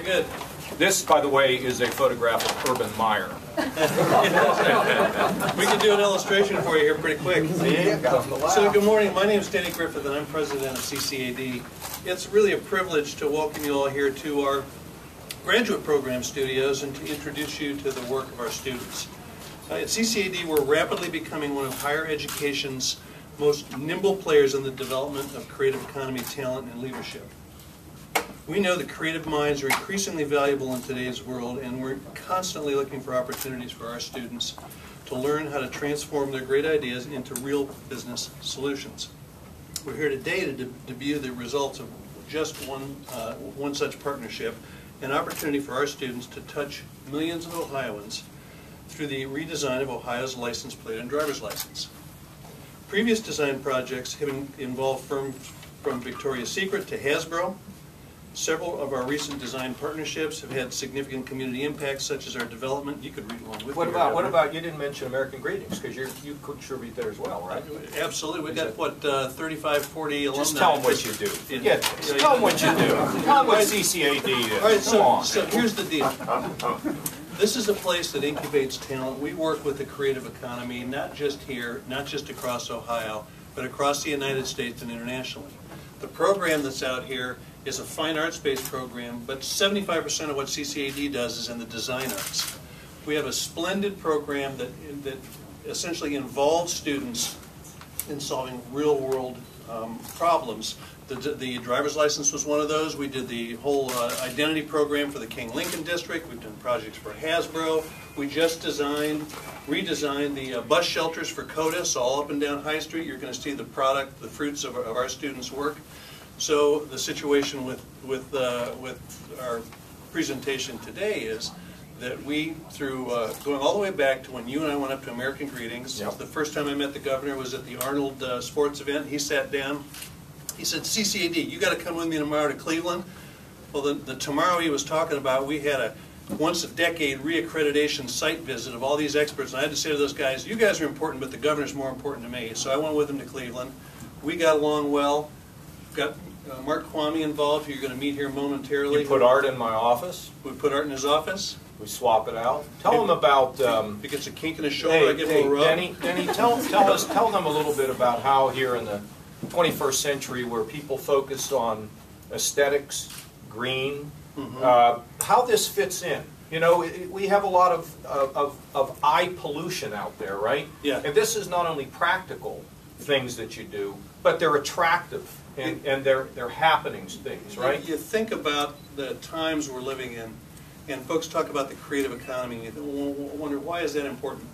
Very good. This, by the way, is a photograph of Urban Meyer. We can do an illustration for you here pretty quick. So good morning, my name is Danny Griffith and I'm president of CCAD. It's really a privilege to welcome you all here to our graduate program studios and to introduce you to the work of our students. At CCAD, we're rapidly becoming one of higher education's most nimble players in the development of creative economy, talent, and leadership. We know that creative minds are increasingly valuable in today's world, and we're constantly looking for opportunities for our students to learn how to transform their great ideas into real business solutions. We're here today to debut the results of just one such partnership, an opportunity for our students to touch millions of Ohioans through the redesign of Ohio's license plate and driver's license. Previous design projects have involved firms from Victoria's Secret to Hasbro. Several of our recent design partnerships have had significant community impacts, such as our development. You could read along with me. What about, you didn't mention American Greetings, because you contribute there as well, right? Absolutely. We've got, what, 35, 40 alumni. Just tell them what you do. Yeah, tell them what you do. Tell them what CCAD is. All right, so here's the deal. This is a place that incubates talent. We work with the creative economy, not just here, not just across Ohio, but across the United States and internationally. The program that's out here is a fine arts-based program, but 75% of what CCAD does is in the design arts. We have a splendid program that essentially involves students in solving real-world problems. The driver's license was one of those. We did the whole identity program for the King Lincoln District. We've done projects for Hasbro. We just redesigned the bus shelters for CODIS all up and down High Street. You're going to see the fruits of our students' work. So the situation with our presentation today is that we, through going all the way back to when you and I went up to American Greetings, yep. The first time I met the governor was at the Arnold sports event. He sat down. He said, CCAD, you got to come with me tomorrow to Cleveland. Well, the tomorrow he was talking about, we had a once-a-decade reaccreditation site visit of all these experts, and I had to say to those guys, you guys are important, but the governor's more important to me. So I went with him to Cleveland. We got along well. Got Mark Kwame involved, who you're going to meet here momentarily. You put Art in my office. We put Art in his office. We swap it out. Tell them about. He gets a kink in his shoulder. I give him a rub. Denny, tell them a little bit about how here in the 21st century, where people focus on aesthetics, green, how this fits in. You know, we have a lot of eye pollution out there, right? Yeah. And this is not only practical things that you do, but they're attractive. And they're happenings things, right? You think about the times we're living in, and folks talk about the creative economy, and you wonder, why is that important?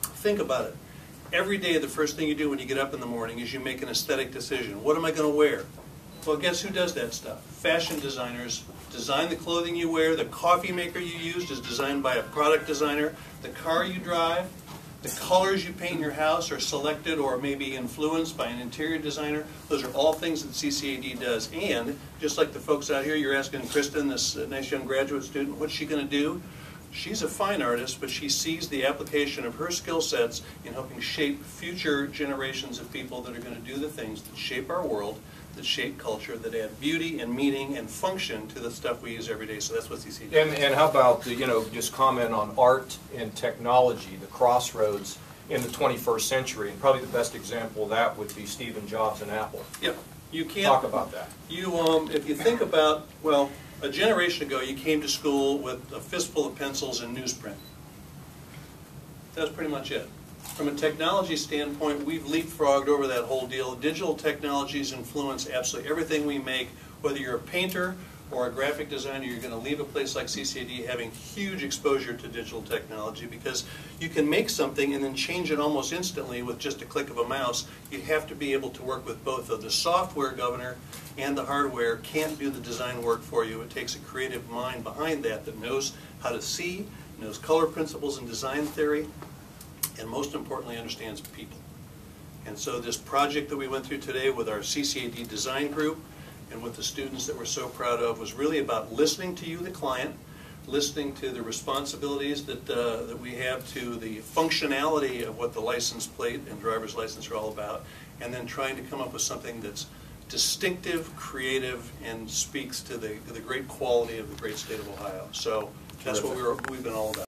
Think about it. Every day, the first thing you do when you get up in the morning is you make an aesthetic decision. What am I going to wear? Well, guess who does that stuff? Fashion designers design the clothing you wear. The coffee maker you used is designed by a product designer. The car you drive, the colors you paint in your house are selected or maybe influenced by an interior designer. Those are all things that CCAD does. And just like the folks out here, you're asking Kristen, this nice young graduate student, what's she going to do? She's a fine artist, but she sees the application of her skill sets in helping shape future generations of people that are going to do the things that shape our world, that shape culture, that add beauty and meaning and function to the stuff we use every day. So that's what CCAD does. And how about, just comment on art and technology, the crossroads in the 21st century, and probably the best example of that would be Stephen Jobs and Apple. Yep. You can't talk about that. If you think about, well, a generation ago, you came to school with a fistful of pencils and newsprint. That's pretty much it. From a technology standpoint, we've leapfrogged over that whole deal. Digital technologies influence absolutely everything we make. Whether you're a painter or a graphic designer, you're going to leave a place like CCAD having huge exposure to digital technology, because you can make something and then change it almost instantly with just a click of a mouse. You have to be able to work with both of the software governor and the hardware. Can't do the design work for you. It takes a creative mind behind that knows how to see, knows color principles and design theory, and most importantly understands people. And so this project that we went through today with our CCAD design group and with the students that we're so proud of was really about listening to you, the client, listening to the responsibilities that we have to the functionality of what the license plate and driver's license are all about, and then trying to come up with something that's distinctive, creative, and speaks to the great quality of the great state of Ohio. So that's what we've been all about.